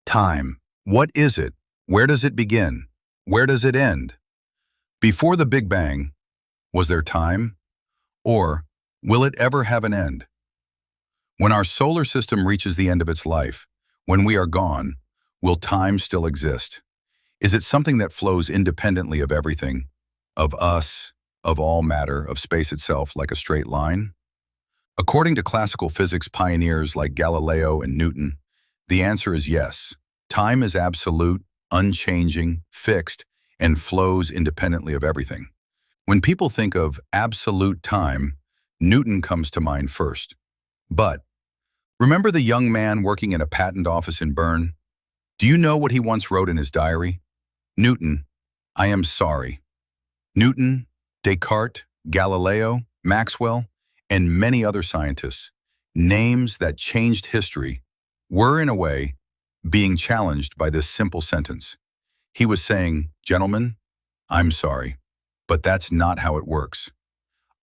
Time. What is it? Where does it begin? Where does it end? Before the Big Bang, was there time? Or will it ever have an end? When our solar system reaches the end of its life, when we are gone, will time still exist? Is it something that flows independently of everything, of us, of all matter, of space itself, like a straight line? According to classical physics pioneers like Galileo and Newton, the answer is yes. Time is absolute, unchanging, fixed, and flows independently of everything. When people think of absolute time, Newton comes to mind first. But remember the young man working in a patent office in Bern? Do you know what he once wrote in his diary? Newton, I am sorry. Newton, Descartes, Galileo, Maxwell, and many other scientists, names that changed history, were in a way being challenged by this simple sentence. He was saying, gentlemen, I'm sorry, but that's not how it works.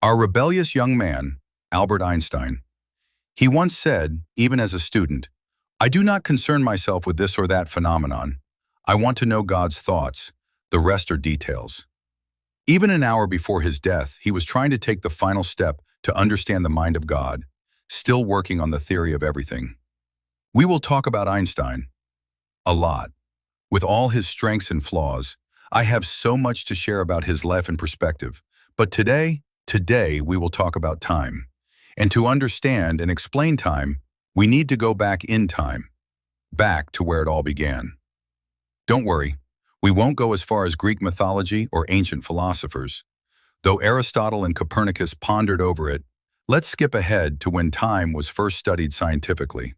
Our rebellious young man, Albert Einstein, he once said, even as a student, I do not concern myself with this or that phenomenon. I want to know God's thoughts. The rest are details. Even an hour before his death, he was trying to take the final step to understand the mind of God, still working on the theory of everything. We will talk about Einstein a lot. With all his strengths and flaws, I have so much to share about his life and perspective. But today we will talk about time. And to understand and explain time, we need to go back in time, back to where it all began. Don't worry, we won't go as far as Greek mythology or ancient philosophers. Though Aristotle and Copernicus pondered over it, let's skip ahead to when time was first studied scientifically.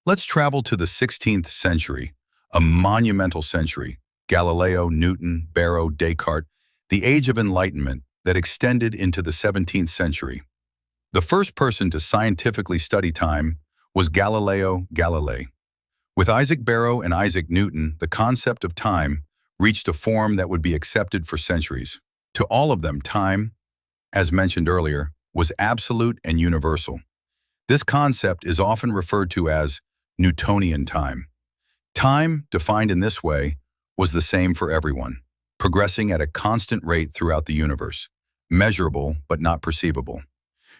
Let's travel to the 16th century, a monumental century, Galileo, Newton, Barrow, Descartes, the Age of Enlightenment that extended into the 17th century. The first person to scientifically study time was Galileo Galilei. With Isaac Barrow and Isaac Newton, the concept of time reached a form that would be accepted for centuries. To all of them, time, as mentioned earlier, was absolute and universal. This concept is often referred to as Newtonian time. Time, defined in this way, was the same for everyone, progressing at a constant rate throughout the universe, measurable but not perceivable.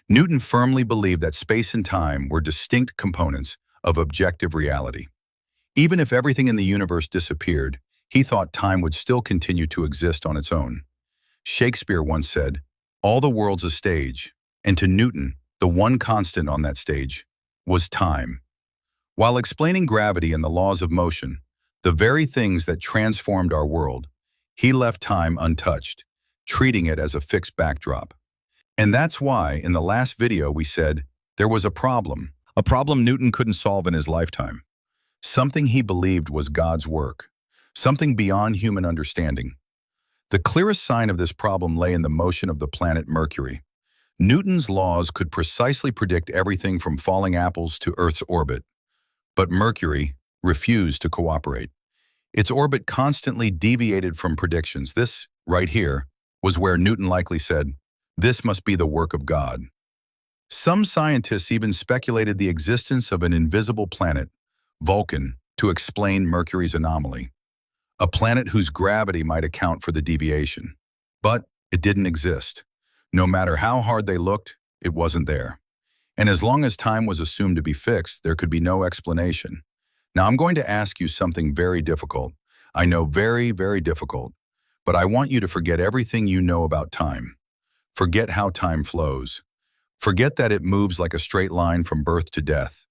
Newton firmly believed that space and time were distinct components of objective reality. Even if everything in the universe disappeared, he thought time would still continue to exist on its own. Shakespeare once said, all the world's a stage, and to Newton, the one constant on that stage was time. While explaining gravity and the laws of motion, the very things that transformed our world, he left time untouched, treating it as a fixed backdrop. And that's why, in the last video, we said there was a problem Newton couldn't solve in his lifetime. Something he believed was God's work, something beyond human understanding. The clearest sign of this problem lay in the motion of the planet Mercury. Newton's laws could precisely predict everything from falling apples to Earth's orbit, but Mercury refused to cooperate. Its orbit constantly deviated from predictions. This, right here, was where Newton likely said, this must be the work of God. Some scientists even speculated the existence of an invisible planet, Vulcan, to explain Mercury's anomaly, a planet whose gravity might account for the deviation. But it didn't exist. No matter how hard they looked, it wasn't there. And as long as time was assumed to be fixed, there could be no explanation. Now I'm going to ask you something very difficult. I know, very, very difficult. But I want you to forget everything you know about time. Forget how time flows. Forget that it moves like a straight line from birth to death.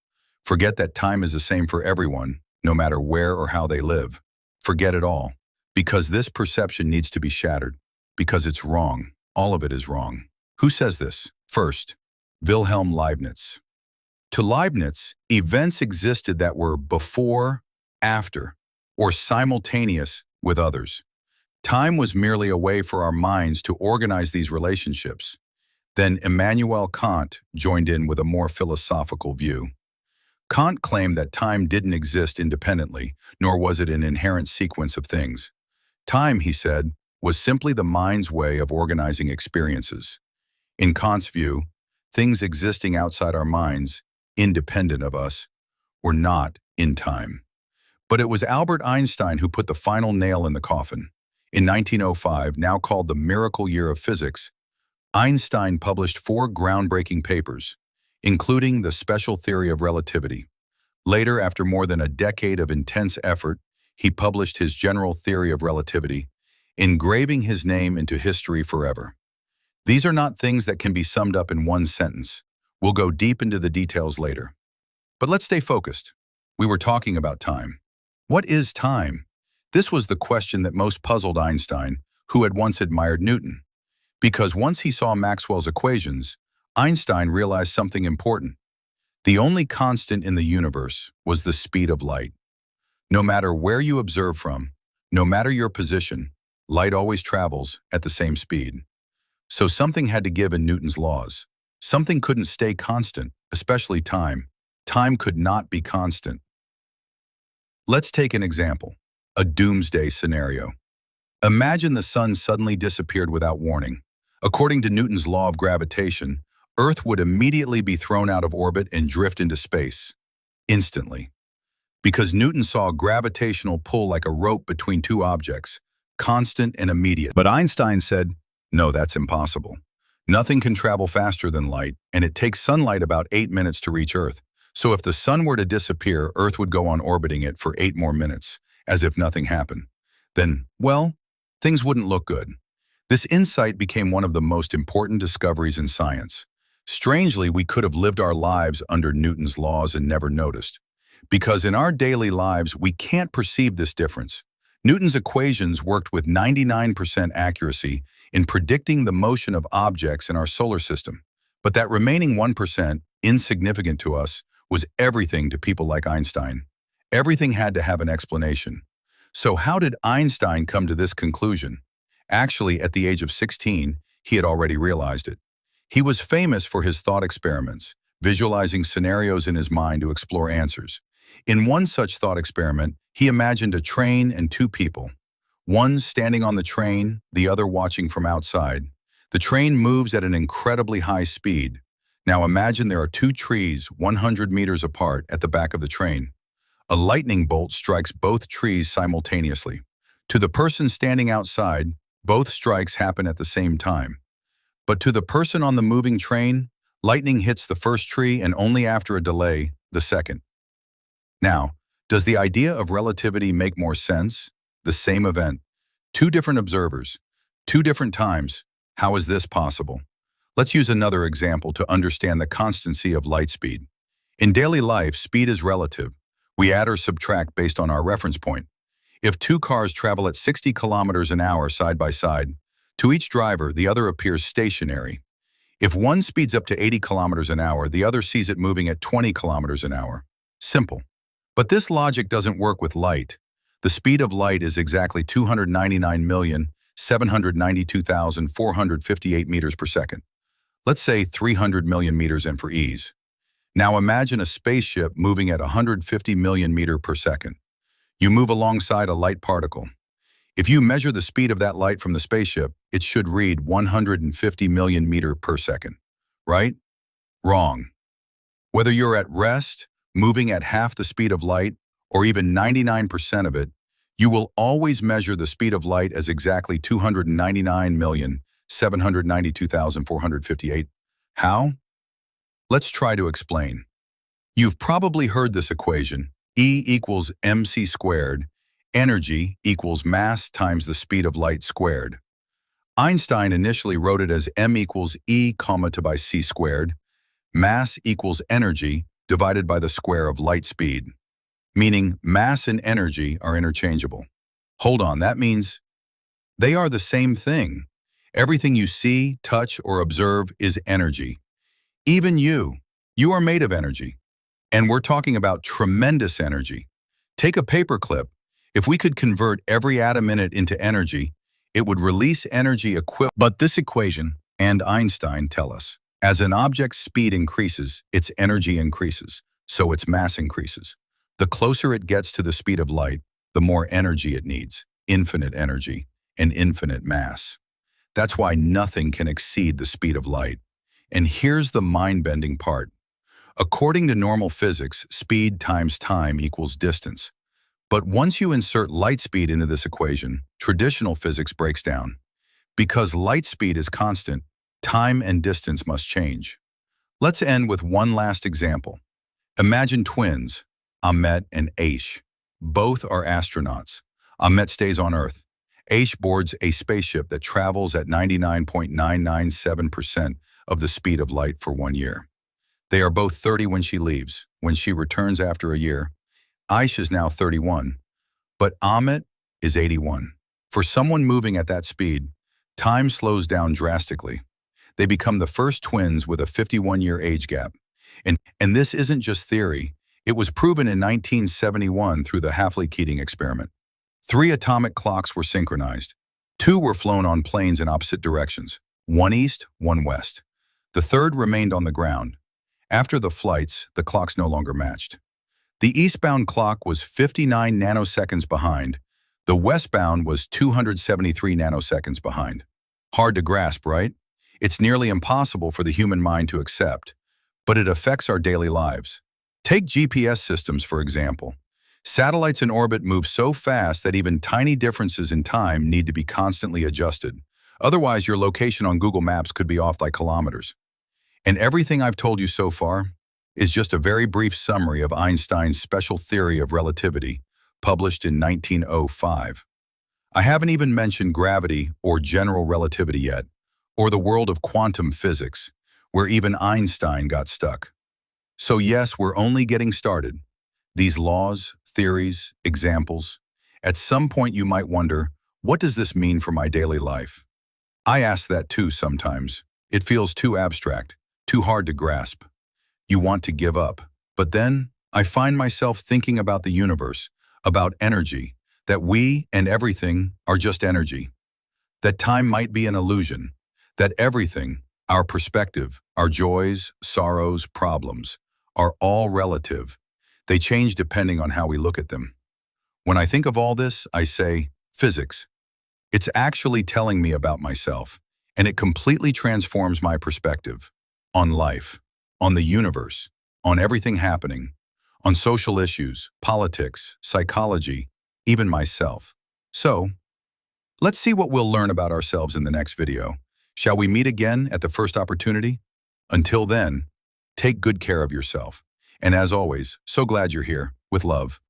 Forget that time is the same for everyone, no matter where or how they live. Forget it all, because this perception needs to be shattered, because it's wrong. All of it is wrong. Who says this? First, Wilhelm Leibniz. To Leibniz, events existed that were before, after, or simultaneous with others. Time was merely a way for our minds to organize these relationships. Then Immanuel Kant joined in with a more philosophical view. Kant claimed that time didn't exist independently, nor was it an inherent sequence of things. Time, he said, was simply the mind's way of organizing experiences. In Kant's view, things existing outside our minds, independent of us, were not in time. But it was Albert Einstein who put the final nail in the coffin. In 1905, now called the miracle year of physics, Einstein published 4 groundbreaking papers, including the special theory of relativity. Later, after more than a decade of intense effort, he published his general theory of relativity, engraving his name into history forever. These are not things that can be summed up in one sentence. We'll go deep into the details later. But let's stay focused. We were talking about time. What is time? This was the question that most puzzled Einstein, who had once admired Newton. Because once he saw Maxwell's equations, Einstein realized something important. The only constant in the universe was the speed of light. No matter where you observe from, no matter your position, light always travels at the same speed. So something had to give in Newton's laws. Something couldn't stay constant, especially time. Time could not be constant. Let's take an example, a doomsday scenario. Imagine the sun suddenly disappeared without warning. According to Newton's law of gravitation, Earth would immediately be thrown out of orbit and drift into space. Instantly. Because Newton saw a gravitational pull like a rope between two objects, constant and immediate. But Einstein said, no, that's impossible. Nothing can travel faster than light, and it takes sunlight about 8 minutes to reach Earth. So if the sun were to disappear, Earth would go on orbiting it for 8 more minutes, as if nothing happened. Then, well, things wouldn't look good. This insight became one of the most important discoveries in science. Strangely, we could have lived our lives under Newton's laws and never noticed. Because in our daily lives, we can't perceive this difference. Newton's equations worked with 99% accuracy in predicting the motion of objects in our solar system. But that remaining 1%, insignificant to us, was everything to people like Einstein. Everything had to have an explanation. So how did Einstein come to this conclusion? Actually, at the age of 16, he had already realized it. He was famous for his thought experiments, visualizing scenarios in his mind to explore answers. In one such thought experiment, he imagined a train and 2 people. One standing on the train, the other watching from outside. The train moves at an incredibly high speed. Now imagine there are 2 trees 100 meters apart at the back of the train. A lightning bolt strikes both trees simultaneously. To the person standing outside, both strikes happen at the same time. But to the person on the moving train, lightning hits the first tree and only after a delay, the second. Now, does the idea of relativity make more sense? The same event, 2 different observers, 2 different times. How is this possible? Let's use another example to understand the constancy of light speed. In daily life, speed is relative. We add or subtract based on our reference point. If 2 cars travel at 60 kilometers an hour side by side, to each driver, the other appears stationary. If one speeds up to 80 kilometers an hour, the other sees it moving at 20 kilometers an hour. Simple. But this logic doesn't work with light. The speed of light is exactly 299,792,458 meters per second. Let's say 300 million meters in for ease. Now imagine a spaceship moving at 150 million meters per second. You move alongside a light particle. If you measure the speed of that light from the spaceship, it should read 150 million meters per second. Right? Wrong. Whether you're at rest, moving at half the speed of light, or even 99% of it, you will always measure the speed of light as exactly 299,792,458. How? Let's try to explain. You've probably heard this equation, E equals mc squared, energy equals mass times the speed of light squared. Einstein initially wrote it as m equals E comma to by c squared, mass equals energy divided by the square of light speed, meaning mass and energy are interchangeable. Hold on, that means they are the same thing. Everything you see, touch, or observe is energy. Even you are made of energy. And we're talking about tremendous energy. Take a paperclip. If we could convert every atom in it into energy, it would release energy equivalent. But this equation and Einstein tell us, as an object's speed increases, its energy increases, so its mass increases. The closer it gets to the speed of light, the more energy it needs, infinite energy, and infinite mass. That's why nothing can exceed the speed of light. And here's the mind-bending part. According to normal physics, speed times time equals distance. But once you insert light speed into this equation, traditional physics breaks down. Because light speed is constant, time and distance must change. Let's end with one last example. Imagine twins, Ahmet and Aish. Both are astronauts. Ahmet stays on Earth. Aish boards a spaceship that travels at 99.997% of the speed of light for 1 year. They are both 30 when she leaves. When she returns after a year, Aish is now 31, but Ahmet is 81. For someone moving at that speed, time slows down drastically. They become the first twins with a 51-year age gap. And this isn't just theory. It was proven in 1971 through the Hafley-Keating experiment. 3 atomic clocks were synchronized. 2 were flown on planes in opposite directions, one east, one west. The third remained on the ground. After the flights, the clocks no longer matched. The eastbound clock was 59 nanoseconds behind. The westbound was 273 nanoseconds behind. Hard to grasp, right? It's nearly impossible for the human mind to accept, but it affects our daily lives. Take GPS systems, for example. Satellites in orbit move so fast that even tiny differences in time need to be constantly adjusted. Otherwise, your location on Google Maps could be off by kilometers. And everything I've told you so far is just a very brief summary of Einstein's special theory of relativity, published in 1905. I haven't even mentioned gravity or general relativity yet, or the world of quantum physics, where even Einstein got stuck. So yes, we're only getting started. These laws, theories, examples. At some point you might wonder, what does this mean for my daily life? I ask that too sometimes. It feels too abstract, too hard to grasp. You want to give up. But then I find myself thinking about the universe, about energy, that we and everything are just energy, that time might be an illusion, that everything, our perspective, our joys, sorrows, problems, are all relative. They change depending on how we look at them. When I think of all this, I say, physics. It's actually telling me about myself, and it completely transforms my perspective on life, on the universe, on everything happening, on social issues, politics, psychology, even myself. So, let's see what we'll learn about ourselves in the next video. Shall we meet again at the first opportunity? Until then, take good care of yourself. And as always, so glad you're here. With love.